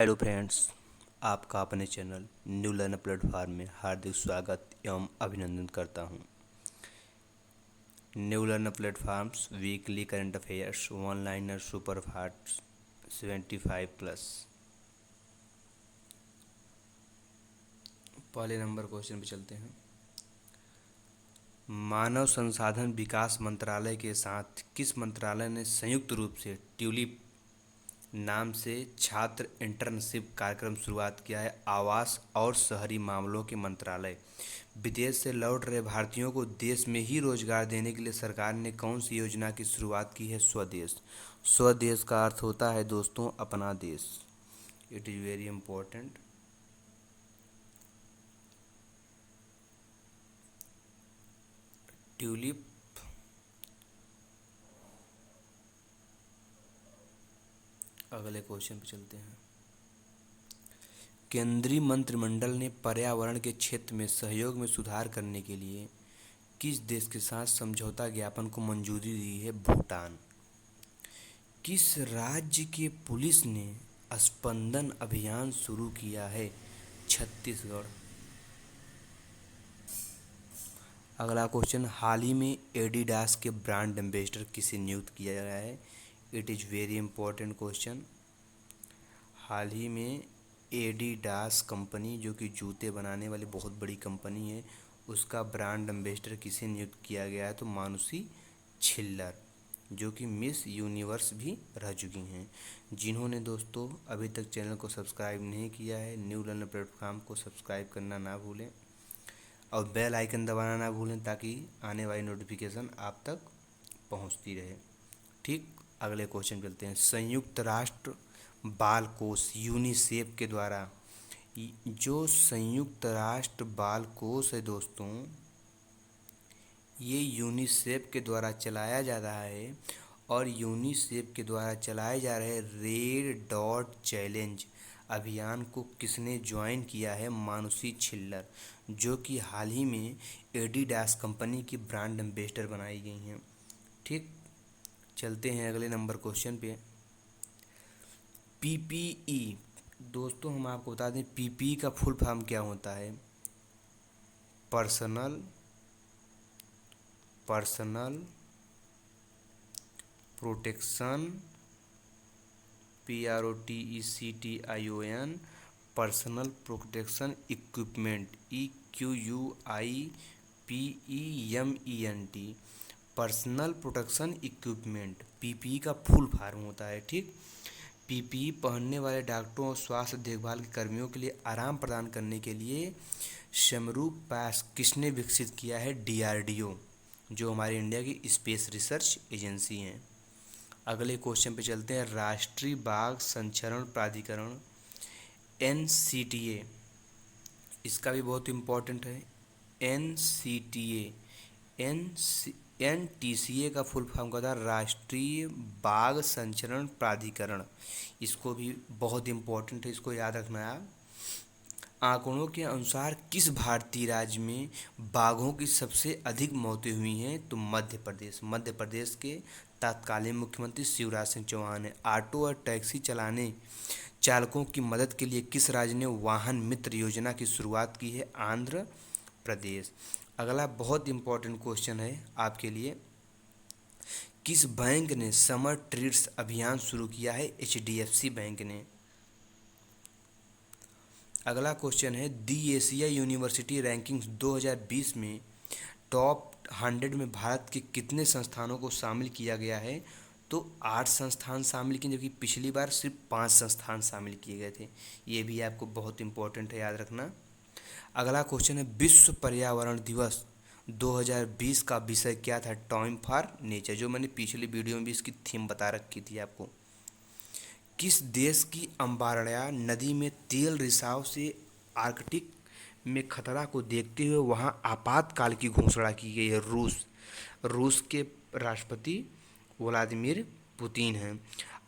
Hello friends, आपका अपने channel new learner platform में हार्दिक स्वागत एवं अभिनंदन करता हूं। New learner platforms weekly current affairs one liner super fast 75+। पहले नंबर क्वेश्चन पे चलते हैं। मानव संसाधन विकास मंत्रालय के साथ किस मंत्रालय ने संयुक्त रूप से ट्यूलिप नाम से छात्र इंटर्नशिप कार्यक्रम शुरुआत किया है? आवास और शहरी मामलों के मंत्रालय। विदेश से लौट रहे भारतीयों को देश में ही रोजगार देने के लिए सरकार ने कौन सी योजना की शुरुआत की है? स्वदेश। स्वदेश का अर्थ होता है दोस्तों अपना देश। It is very important. Tulip अगले क्वेश्चन पे चलते हैं। केंद्रीय मंत्रिमंडल ने पर्यावरण के क्षेत्र में सहयोग में सुधार करने के लिए किस देश के साथ समझौता ज्ञापन को मंजूरी दी है? भूटान। किस राज्य के पुलिस ने स्पंदन अभियान शुरू किया है? छत्तीसगढ़। अगला क्वेश्चन, हाल ही में एडिडास के ब्रांड एम्बेसडर किसे नियुक्त किया गया है? It is very important question. हाल ही में एडिडास कंपनी, जो कि जूते बनाने वाली बहुत बड़ी कंपनी है, उसका ब्रांड एम्बेसडर किसे नियुक्त किया गया है? तो मानुषी छिल्लर, जो कि मिस यूनिवर्स भी रह चुकी हैं। जिन्होंने दोस्तों अभी तक चैनल को सब्सक्राइब नहीं किया है, न्यू लर्नर प्लेटफॉर्म को सब्सक्राइब करना ना भूलें और बेल आइकन दबाना ना भूलें ताकि आने वाली नोटिफिकेशन आप तक पहुंचती रहे। ठीक, अगले क्वेश्चन चलते हैं। संयुक्त राष्ट्र बाल कोष यूनिसेफ के द्वारा, जो संयुक्त राष्ट्र बाल कोष है दोस्तों, ये यूनिसेफ के द्वारा चलाया जा रहा है और यूनिसेफ के द्वारा चलाए जा रहे रेड डॉट चैलेंज अभियान को किसने ज्वाइन किया है? मानुषी छिल्लर, जो कि हाल ही में एडिडास कंपनी की ब्रांड एम्बेसडर बनाई गई हैं। ठीक, चलते हैं अगले नंबर क्वेश्चन पे। पीपीई दोस्तों, हम आपको बता दें पीपीई का फुल फॉर्म क्या होता है? Personal protection, PROTECTION, personal protection equipment, EQUIPEMENT, personal protection equipment PPE का फुल फॉर्म होता है। ठीक, पीपीई पहनने वाले डॉक्टरों और स्वास्थ्य देखभाल के कर्मियों के लिए आराम प्रदान करने के लिए समरूप पास किसने विकसित किया है? DRDO, जो हमारे इंडिया की स्पेस रिसर्च एजेंसी हैं। अगले क्वेश्चन पे चलते हैं। राष्ट्रीय बाघ संरक्षण प्राधिकरण NCTA, इसका भी बहुत इम्पोर्टेंट है। NTCA का फुल फॉर्म का था राष्ट्रीय बाघ संरक्षण प्राधिकरण। इसको भी बहुत इम्पोर्टेंट है, इसको याद रखना है आप। आंकड़ों के अनुसार किस भारतीय राज्य में बाघों की सबसे अधिक मौतें हुई हैं? तो मध्य प्रदेश। मध्य प्रदेश के तत्कालीन मुख्यमंत्री शिवराज सिंह चौहान है। ऑटो और टैक्सी चलाने चालकों की मदद के लिए किस राज्य ने वाहन मित्र योजना की शुरुआत की है? आंध्र प्रदेश। अगला बहुत इंपॉर्टेंट क्वेश्चन है आपके लिए। किस बैंक ने समर ट्रीट्स अभियान शुरू किया है? HDFC बैंक ने। अगला क्वेश्चन है, दी एशिया यूनिवर्सिटी रैंकिंग्स 2020 में टॉप 100 में भारत के कितने संस्थानों को शामिल किया गया है? तो 8 संस्थान शामिल किए, जबकि पिछली बार सिर्फ 5 संस्थान शामिल किए गए थे। ये भी आपको बहुत इंपॉर्टेंट है, याद रखना। अगला क्वेश्चन है, विश्व पर्यावरण दिवस 2020 का विषय क्या था? टाइम फॉर नेचर, जो मैंने पिछली वीडियो में भी इसकी थीम बता रखी थी आपको। किस देश की अम्बारडा नदी में तेल रिसाव से आर्कटिक में खतरा को देखते हुए वहां आपातकाल की घोषणा की गई है? रूस के राष्ट्रपति व्लादिमीर पुतिन हैं।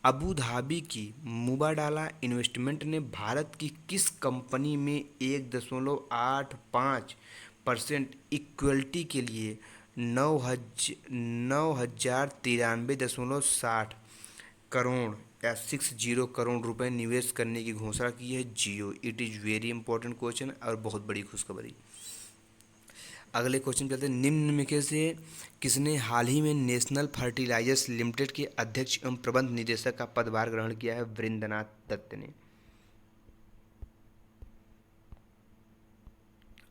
अबू धाबी की मुबाडाला इन्वेस्टमेंट ने भारत की किस कंपनी में 1.85% इक्विटी के लिए 9,093.60 करोड़ करोड़ रुपए निवेश करने की घोषणा की है Jio. It is very important question और बहुत बड़ी खुशखबरी। अगले क्वेश्चन चलते हैं, निम्न में से किसने हाल ही में नेशनल फर्टिलाइजर्स लिमिटेड के अध्यक्ष एवं प्रबंध निदेशक का पदभार ग्रहण किया है? वृंदनाथ दत्त ने।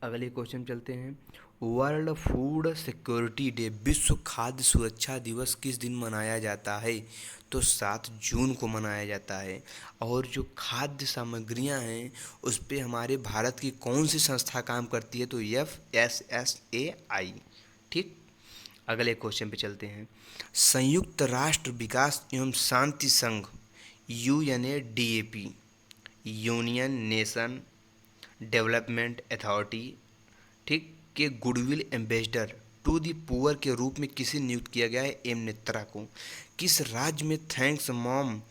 अगले क्वेश्चन चलते हैं, वर्ल्ड फूड सिक्योरिटी डे, विश्व खाद्य सुरक्षा दिवस किस दिन मनाया जाता है? तो 7 जून को मनाया जाता है। और जो खाद्य सामग्रियां हैं उस पे हमारे भारत की कौन सी संस्था काम करती है? तो FSSAI। ठीक। अगले क्वेश्चन पे चलते हैं, संयुक्त राष्ट्र विकास एवं शांति संघ UNADAP, union nation development authority, ठीक, के goodwill ambassador to the poor के रूप में किसे नियुक्त किया गया है? एम नेत्रा को। किस राज्य में थैंक्स मॉम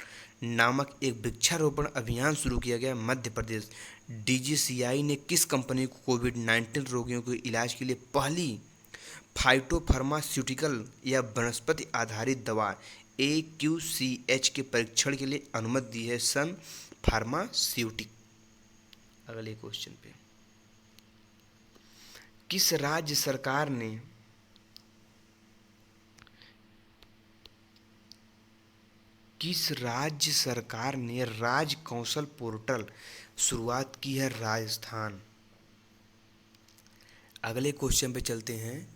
नामक एक वृक्षारोपण अभियान शुरू किया गया? मध्य प्रदेश। DGCI ने किस कंपनी को कोविड-19 रोगियों के इलाज के लिए पहली फाइटोफार्मास्यूटिकल या वनस्पति आधारित दवा AQCH के परीक्षण के लिए अनुमति दी है? सन फार्मास्यूटिक। अगले क्वेश्चन पे, किस राज्य सरकार ने राज कौशल पोर्टल शुरुआत की है? राजस्थान। अगले क्वेश्चन पे चलते हैं,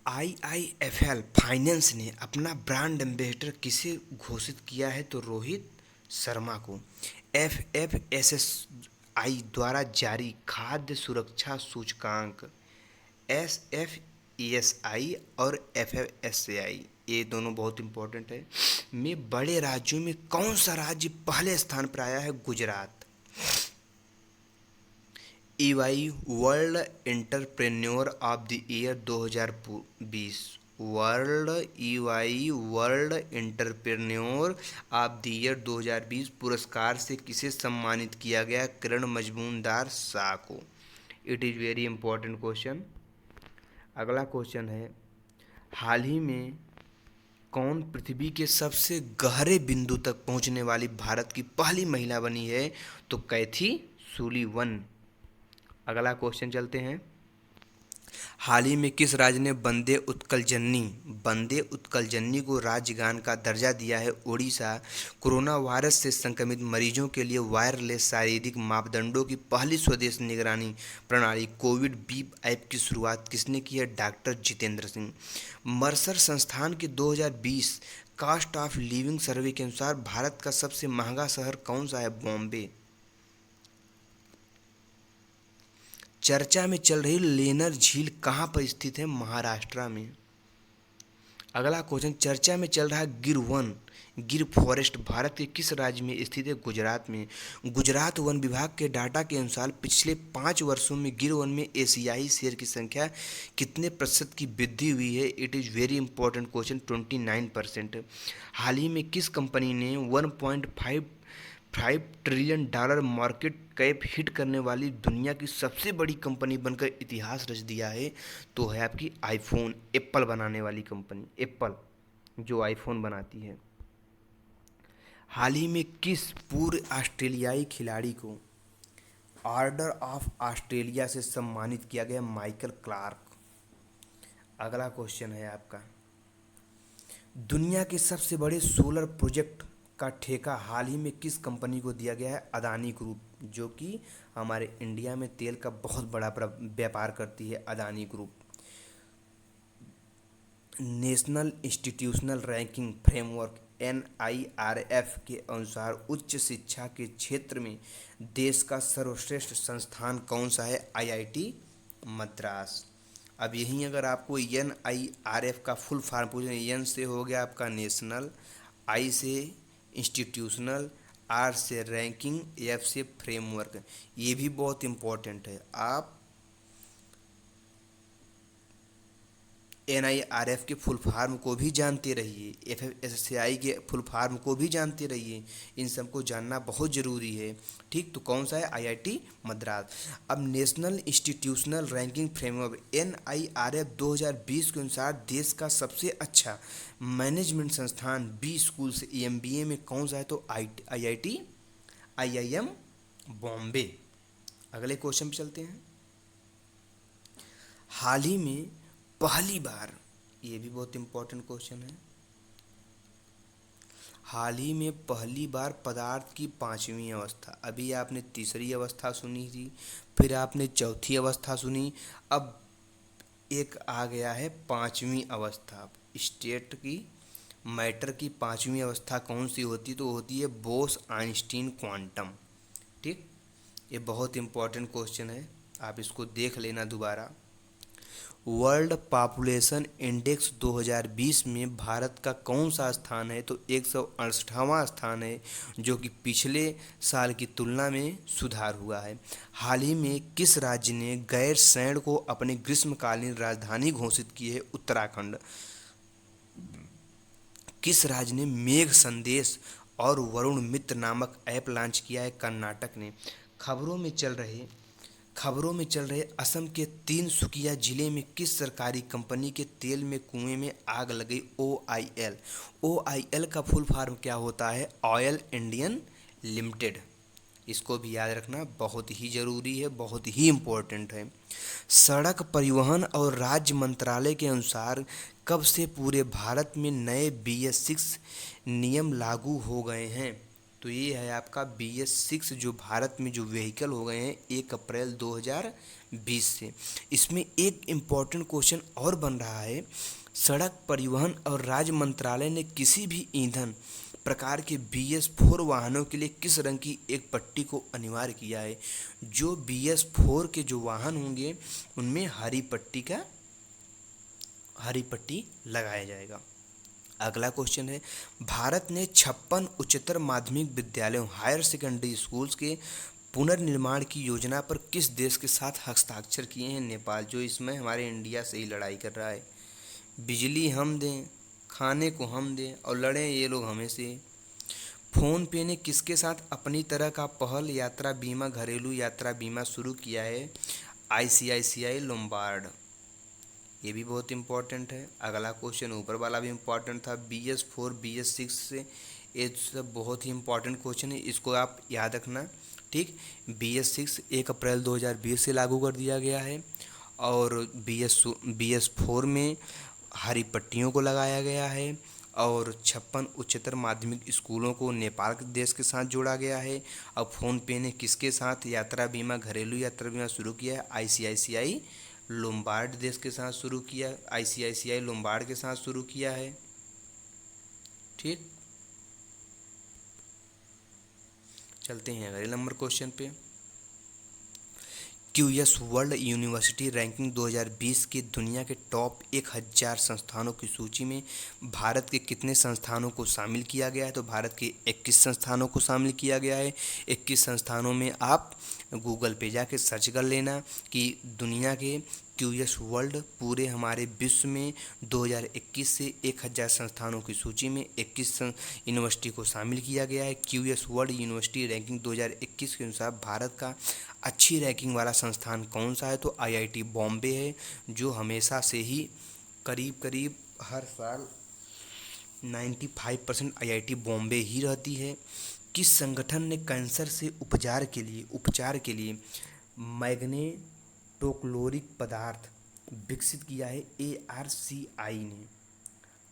IIFL फाइनेंस ने अपना ब्रांड एम्बेसडर किसे घोषित किया है? तो रोहित शर्मा को। FFSSI द्वारा जारी खाद्य सुरक्षा सूचकांक SFESI और FFSAI, ये दोनों बहुत इंपॉर्टेंट है, में बड़े राज्यों में कौन सा राज्य पहले स्थान पर आया है? Gujarat. EY world entrepreneur of the year 2020, world entrepreneur of the year 2020 पुरस्कार से किसे सम्मानित किया गया? किरण मजमूनदार शाह को। It is very important question. अगला क्वेश्चन है, हाल ही में कौन पृथ्वी के सबसे गहरे बिंदु तक पहुंचने वाली भारत की पहली महिला बनी है? तो कैथी सुलीवन। अगला क्वेश्चन चलते हैं, हाल ही में किस राज्य ने वंदे उत्कल जननी को राज्यगान का दर्जा दिया है? ओडिशा। कोरोना वायरस से संक्रमित मरीजों के लिए वायरलेस शारीरिक मापदंडों की पहली स्वदेशी निगरानी प्रणाली कोविड बीप ऐप की शुरुआत किसने की है? डॉक्टर जितेंद्र सिंह। मर्सर संस्थान के 2020 कॉस्ट ऑफ लिविंग सर्वे के अनुसार भारत का सबसे महंगा शहर कौन सा है? बॉम्बे। चर्चा में चल रही लेनर झील कहाँ पर स्थित है? महाराष्ट्र में। अगला क्वेश्चन, चर्चा में चल रहा गिर फॉरेस्ट भारत के किस राज्य में स्थित है? गुजरात में। गुजरात वन विभाग के डाटा के अनुसार पिछले 5 वर्षों में गिर वन में एशियाई शेर की संख्या कितने प्रतिशत की वृद्धि हुई है? It is very important question, 29%। हाल ही में किस कंपनी ने 1.5 trillion dollar market cap hit करने वाली दुनिया की सबसे बड़ी कंपनी बनकर इतिहास रच दिया है? तो है आपकी आईफोन, एप्पल बनाने वाली कंपनी, एप्पल जो आईफोन बनाती है। हाल ही में किस पूर्व ऑस्ट्रेलियाई खिलाड़ी को ऑर्डर ऑफ ऑस्ट्रेलिया से सम्मानित किया गया? Michael Clarke. अगला क्वेश्चन है आपका, दुनिया के सबसे बड़े सोलर प्रोजेक्ट का ठेका हाल ही में किस कंपनी को दिया गया है? अदानी ग्रुप, जो कि हमारे इंडिया में तेल का बहुत बड़ा व्यापार करती है, Adani group. National institutional ranking framework NIRF के अनुसार उच्च शिक्षा के क्षेत्र में देश का सर्वश्रेष्ठ संस्थान कौन सा है? IIT मद्रास। अब यहीं अगर आपको NIRF का फुल फॉर्म पूछे, N से हो गया आपका नेशनल, I से इंस्टीट्यूशनल, R से रैंकिंग, F से फ्रेमवर्क, ये भी बहुत इम्पोर्टेंट है। आप NIRF के फुल फार्म को भी जानते रहिए, FSSAI के फुल फार्म को भी जानते रहिए, इन सबको जानना बहुत ज़रूरी है। ठीक, तो कौन सा है? IIT मद्रास। अब national institutional ranking framework NIRF 2020 के अनुसार देश का सबसे अच्छा मैनेजमेंट संस्थान बी स्कूल से MBA में कौन सा है? तो IIT IIM बॉम्बे। अगले क्वेश्चन पे चलते हैं। हाल ही में पहली बार, ये भी बहुत इंपॉर्टेंट क्वेश्चन है, हाल ही में पहली बार पदार्थ की पांचवी अवस्था, अभी आपने तीसरी अवस्था सुनी थी, फिर आपने चौथी अवस्था सुनी, अब एक आ गया है पांचवी अवस्था। स्टेट की मैटर की पांचवी अवस्था कौन सी होती? तो होती है बोस आइंस्टीन क्वांटम। ठीक, ये बहुत इंपॉर्टेंट क्वेश्चन है, आप इसको देख लेना दोबारा। वर्ल्ड पॉपुलेशन इंडेक्स 2020 में भारत का कौन सा स्थान है? तो 168वां स्थान है, जो कि पिछले साल की तुलना में सुधार हुआ है। हाल ही में किस राज्य ने गैरसैंण को अपनी ग्रीष्मकालीन राजधानी घोषित की है? उत्तराखंड। किस राज्य ने मेघ संदेश और वरुण मित्र नामक ऐप लॉन्च किया है? कर्नाटक ने। खबरों में चल रहे खबरों में चल रहे असम के तिनसुकिया जिले में किस सरकारी कंपनी के तेल में कुएं में आग लग गई? OIL का फुल फॉर्म क्या होता है? Oil Indian limited. इसको भी याद रखना बहुत ही ज़रूरी है, बहुत ही इम्पोर्टेंट है। सड़क परिवहन और राज्य मंत्रालय के अनुसार कब से पूरे भारत में नए BS6 नियम लागू हो गए हैं? तो ये है आपका BS6 जो भारत में जो व्हीकल हो गए हैं 1 अप्रैल 2020 से। इसमें एक इम्पॉर्टेंट क्वेश्चन और बन रहा है, सड़क परिवहन और राज्य मंत्रालय ने किसी भी ईंधन प्रकार के BS4 वाहनों के लिए किस रंग की एक पट्टी को अनिवार्य किया है? जो BS4 के जो वाहन होंगे उनमें हरी पट्टी लगाया जाएगा। अगला क्वेश्चन है, भारत ने 56 उच्चतर माध्यमिक विद्यालयों हायर सेकेंडरी स्कूल्स के पुनर्निर्माण की योजना पर किस देश के साथ हस्ताक्षर किए हैं? नेपाल, जो इसमें हमारे इंडिया से ही लड़ाई कर रहा है। बिजली हम दें, खाने को हम दें और लड़ें ये लोग हमें से। फ़ोन पे ने किसके साथ अपनी तरह का पहल यात्रा बीमा घरेलू यात्रा बीमा शुरू किया है? ICICI Lombard. ये भी बहुत इंपॉर्टेंट है। अगला क्वेश्चन ऊपर वाला भी इंपॉर्टेंट था, BS4 BS6 से, ये सब बहुत ही इंपॉर्टेंट क्वेश्चन है, इसको आप याद रखना। ठीक, BS6 1 अप्रैल 2020 से लागू कर दिया गया है और BS4 में हरी पट्टियों को लगाया गया है और 56 उच्चतर माध्यमिक स्कूलों को नेपाल के देश के साथ जोड़ा गया है। अब फ़ोन पे ने किसके साथ यात्रा बीमा घरेलू यात्रा बीमा शुरू किया है? ICICI लोम्बार्ड देश के साथ शुरू किया, ICICI लोम्बार्ड के साथ शुरू किया है। ठीक, चलते हैं अगले नंबर क्वेश्चन पे। QS वर्ल्ड यूनिवर्सिटी रैंकिंग 2020 की दुनिया के टॉप 1000 संस्थानों की सूची में भारत के कितने संस्थानों को शामिल किया गया है? तो भारत के 21 संस्थानों को शामिल किया गया है। 21 संस्थानों में आप गूगल पे जाके सर्च कर लेना कि दुनिया के QS वर्ल्ड पूरे हमारे विश्व में 2021 से 1000 संस्थानों की सूची में 21 यूनिवर्सिटी को शामिल किया गया है। QS वर्ल्ड यूनिवर्सिटी रैंकिंग 2021 के अनुसार भारत का अच्छी रैंकिंग वाला संस्थान कौन सा है? तो IIT बॉम्बे है, जो हमेशा से ही करीब करीब हर साल 95% IIT बॉम्बे ही रहती है। किस संगठन ने कैंसर से उपचार के लिए मैग्नेटोक्लोरिक पदार्थ विकसित किया है? ARCI ने।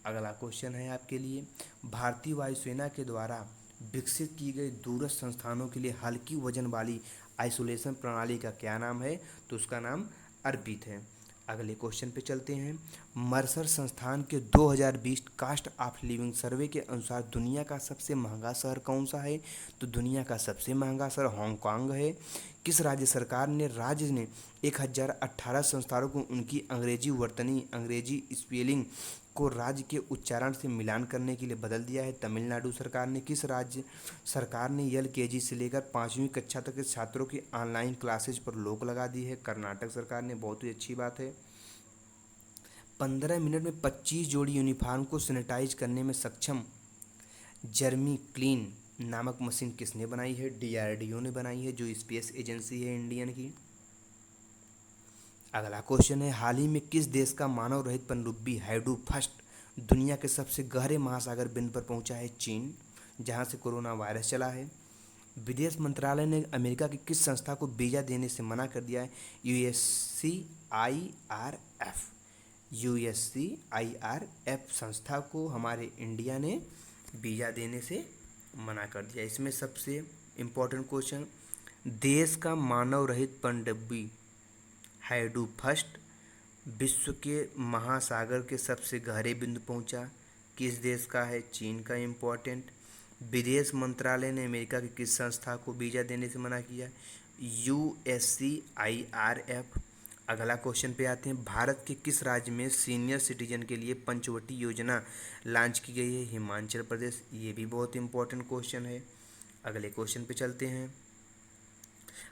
अगला क्वेश्चन है आपके लिए, भारतीय वायुसेना के द्वारा विकसित की गई दूरस्थ संस्थानों के लिए हल्की वजन वाली आइसोलेशन प्रणाली का क्या नाम है? तो उसका नाम अर्पित है। अगले क्वेश्चन पे चलते हैं। मर्सर संस्थान के 2020 कास्ट ऑफ लिविंग सर्वे के अनुसार दुनिया का सबसे महंगा शहर कौन सा है? तो दुनिया का सबसे महंगा शहर हांगकांग है। किस राज्य ने 1018 संस्थानों को उनकी अंग्रेजी स्पेलिंग को राज्य के उच्चारण से मिलान करने के लिए बदल दिया है? तमिलनाडु सरकार ने। किस राज्य सरकार ने LKG से लेकर 5वीं कक्षा तक के छात्रों की ऑनलाइन क्लासेज पर रोक लगा दी है? कर्नाटक सरकार ने। बहुत ही अच्छी बात है। 15 मिनट में 25 जोड़ी यूनिफॉर्म को सैनिटाइज करने में सक्षम जर्मी क्लीन नामक मशीन किसने बनाई है? डीआरडीओ ने बनाई है, जो स्पेस एजेंसी है इंडियन की। अगला क्वेश्चन है, हाल ही में किस देश का मानव रहित पनडुब्बी हाइड्रो फर्स्ट दुनिया के सबसे गहरे महासागर बिंदु पर पहुंचा है? चीन, जहां से कोरोना वायरस चला है। विदेश मंत्रालय ने अमेरिका की किस संस्था को वीजा देने से मना कर दिया है? यूएससीआईआरएफ। यूएससीआईआरएफ संस्था को हमारे इंडिया ने वीजा देने से मना कर दिया। इसमें सबसे इम्पोर्टेंट क्वेश्चन, देश का मानव रहित पनडुब्बी हाइड्रो फर्स्ट विश्व के महासागर के सबसे गहरे बिंदु पहुंचा, किस देश का है? चीन का। इम्पोर्टेंट, विदेश मंत्रालय ने अमेरिका की किस संस्था को वीजा देने से मना किया? यूएससीआईआरएफ। अगला क्वेश्चन पे आते हैं, भारत के किस राज्य में सीनियर सिटीजन के लिए पंचवटी योजना लॉन्च की गई है? हिमाचल प्रदेश। ये भी बहुत इंपॉर्टेंट क्वेश्चन है। अगले क्वेश्चन पे चलते हैं,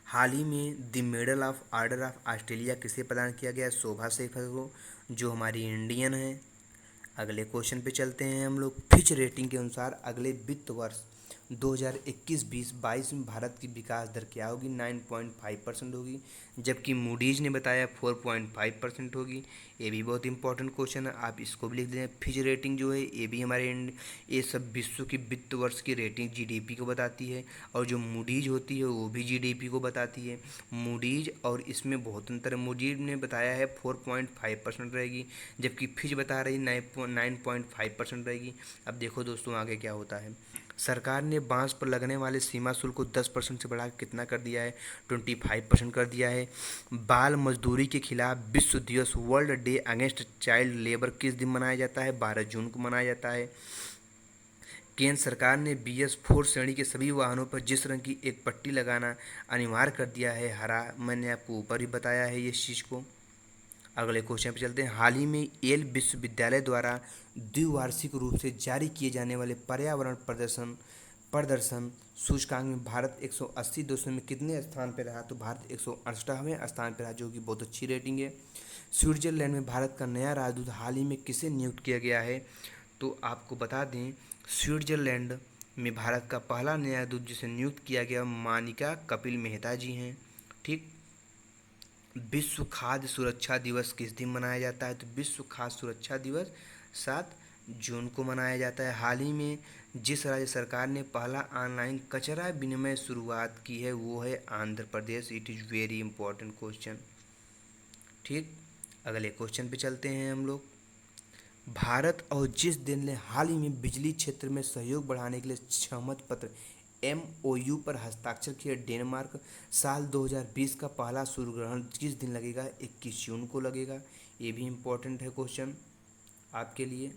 हाल ही में the medal of order of Australia किसे प्रदान किया गया? शोभा शेखर को, जो हमारी इंडियन है। अगले क्वेश्चन पे चलते हैं हम लोग, फिच रेटिंग के अनुसार अगले वित्त वर्ष 2021-22 में भारत की विकास दर क्या होगी? 9.5% होगी, जबकि मूडीज ने बताया 4.5% होगी। ये भी बहुत इंपॉर्टेंट क्वेश्चन है, आप इसको भी लिख दें। फिच रेटिंग जो है ये भी हमारे ये सब विश्व की वित्त वर्ष की रेटिंग जीडीपी को बताती है, और जो मूडीज होती है वो भी जीडीपी को बताती है। मूडीज और इसमें बहुत अंतर है, मूडीज ने बताया है 4.5% रहेगी, जबकि फिच बता रही 9.5% रहेगी। अब देखो दोस्तों आगे क्या होता है, सरकार ने बांस पर लगने वाले सीमा शुल्क को 10% से बढ़ा कितना कर दिया है? 25% कर दिया है। बाल मजदूरी के खिलाफ विश्व दिवस world day against child labour किस दिन मनाया जाता है? 12 जून को मनाया जाता है। केंद्र सरकार ने BS4 श्रेणी के सभी वाहनों पर जिस रंग की एक पट्टी लगाना अनिवार्य कर दिया है, हरा। मैंने आपको ऊपर ही बताया है इस चीज़ को। अगले क्वेश्चन पे चलते हैं, हाल ही में येल विश्वविद्यालय द्वारा द्विवार्षिक रूप से जारी किए जाने वाले पर्यावरण प्रदर्शन सूचकांक में भारत 180 देशों में कितने स्थान पर रहा? तो भारत 168वें स्थान पर रहा, जो कि बहुत अच्छी रेटिंग है। स्विट्जरलैंड में भारत का नया राजदूत हाल ही में किसे नियुक्त किया गया है? तो आपको बता दें, स्विट्जरलैंड में भारत का पहला नया दूत जिसे नियुक्त किया गया मानिका कपिल मेहता जी हैं। ठीक। विश्व खाद्य सुरक्षा दिवस किस दिन मनाया जाता है? तो विश्व खाद्य सुरक्षा दिवस 7 जून को मनाया जाता है। हाल ही में जिस राज्य सरकार ने पहला ऑनलाइन कचरा विनिमय शुरुआत की है वो है Andhra Pradesh. It is very important question. ठीक। अगले क्वेश्चन पे चलते हैं हम लोग, भारत और जिस देश ने हाल ही में बिजली क्षेत्र में सहयोग बढ़ाने के लिए सहमति पत्र MOU पर हस्ताक्षर किए? डेनमार्क। साल 2020 का पहला सूर्य ग्रहण किस दिन लगेगा? 21 जून को लगेगा। ये भी इम्पोर्टेंट है क्वेश्चन आपके लिए।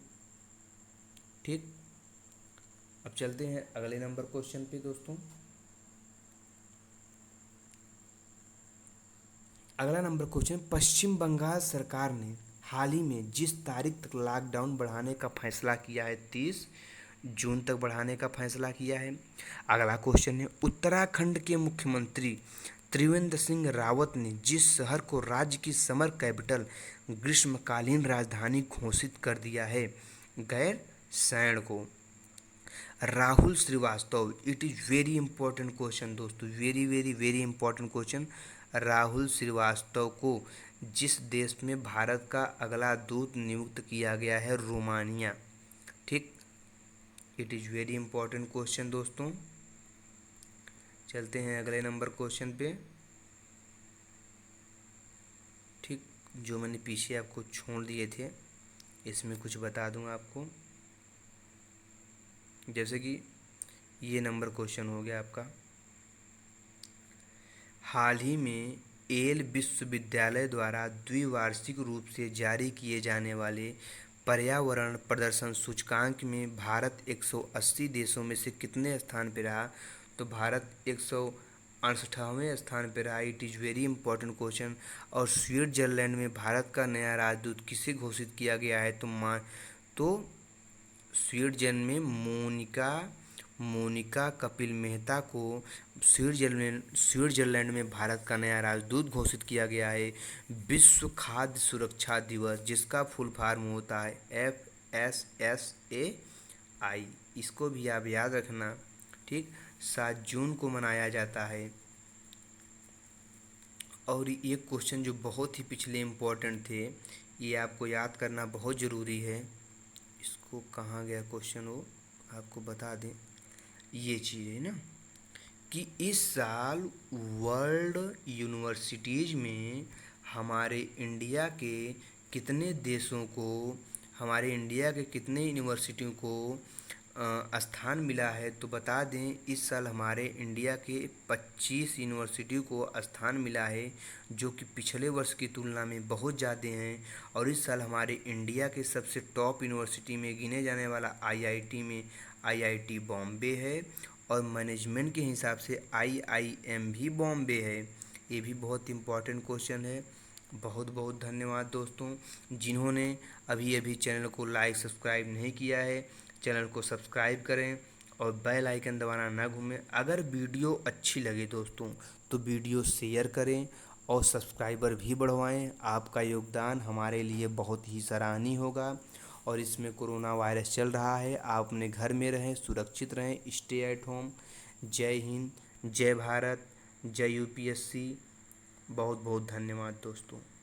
ठीक। अब चलते हैं अगले नंबर क्वेश्चन पे दोस्तों। अगला नंबर क्वेश्चन, पश्चिम बंगाल सरकार ने हाल ही में जिस तारीख तक लॉकडाउन बढ़ाने का फैसला किया है, 30 जून तक बढ़ाने का फैसला किया है। अगला क्वेश्चन है, उत्तराखंड के मुख्यमंत्री त्रिवेंद्र सिंह रावत ने जिस शहर को राज्य की समर कैपिटल ग्रीष्मकालीन राजधानी घोषित कर दिया है, गैरसैंण को। Rahul Shrivastava. It is very important question दोस्तों, very very very important question. Rahul Shrivastava को जिस देश में भारत का अगला दूत नियुक्त किया गया है, रोमानिया। ठीक। It is very important question दोस्तों। चलते हैं अगले नंबर क्वेश्चन पे। ठीक। जो मैंने पीछे आपको छोड़ दिए थे इसमें कुछ बता दूंगा आपको, जैसे कि ये नंबर क्वेश्चन हो गया आपका, हाल ही में येल विश्वविद्यालय द्वारा द्विवार्षिक रूप से जारी किए जाने वाले पर्यावरण प्रदर्शन सूचकांक में भारत 180 देशों में से कितने स्थान पर रहा? तो भारत 168वें स्थान पर रहा। It is very important question. और स्विट्जरलैंड में भारत का नया राजदूत किसे घोषित किया गया है? तो स्विट्जरलैंड में मोनिका मोनिका कपिल मेहता को स्विट्जरलैंड में भारत का नया राजदूत घोषित किया गया है। विश्व खाद्य सुरक्षा दिवस, जिसका फुल फॉर्म होता है FSSAI, इसको भी आप याद रखना। ठीक, 7 जून को मनाया जाता है। और ये क्वेश्चन जो बहुत ही पिछले इम्पोर्टेंट थे, ये आपको याद करना बहुत ज़रूरी है। इसको कहाँ गया क्वेश्चन, वो आपको बता दें। ये चीज़ है ना कि इस साल वर्ल्ड यूनिवर्सिटीज़ में हमारे इंडिया के कितने देशों को, हमारे इंडिया के कितने यूनिवर्सिटियों को स्थान मिला है। तो बता दें, इस साल हमारे इंडिया के 25 यूनिवर्सिटियों को स्थान मिला है, जो कि पिछले वर्ष की तुलना में बहुत ज़्यादा हैं। और इस साल हमारे इंडिया के सबसे टॉप यूनिवर्सिटी में गिने जाने वाला आईआईटी में आईआईटी बॉम्बे है, और मैनेजमेंट के हिसाब से आईआईएम भी बॉम्बे है। ये भी बहुत इम्पॉर्टेंट क्वेश्चन है। बहुत बहुत धन्यवाद दोस्तों, जिन्होंने अभी अभी चैनल को लाइक सब्सक्राइब नहीं किया है, चैनल को सब्सक्राइब करें और बेल आइकन दबाना ना भूलें। अगर वीडियो अच्छी लगे दोस्तों तो वीडियो शेयर करें और सब्सक्राइबर भी बढ़वाएं। आपका योगदान हमारे लिए बहुत ही सराहनीय होगा। और इसमें कोरोना वायरस चल रहा है, आप अपने घर में रहें, सुरक्षित रहें, स्टे एट होम। जय हिंद, जय भारत, जय यूपीएससी। बहुत बहुत धन्यवाद दोस्तों।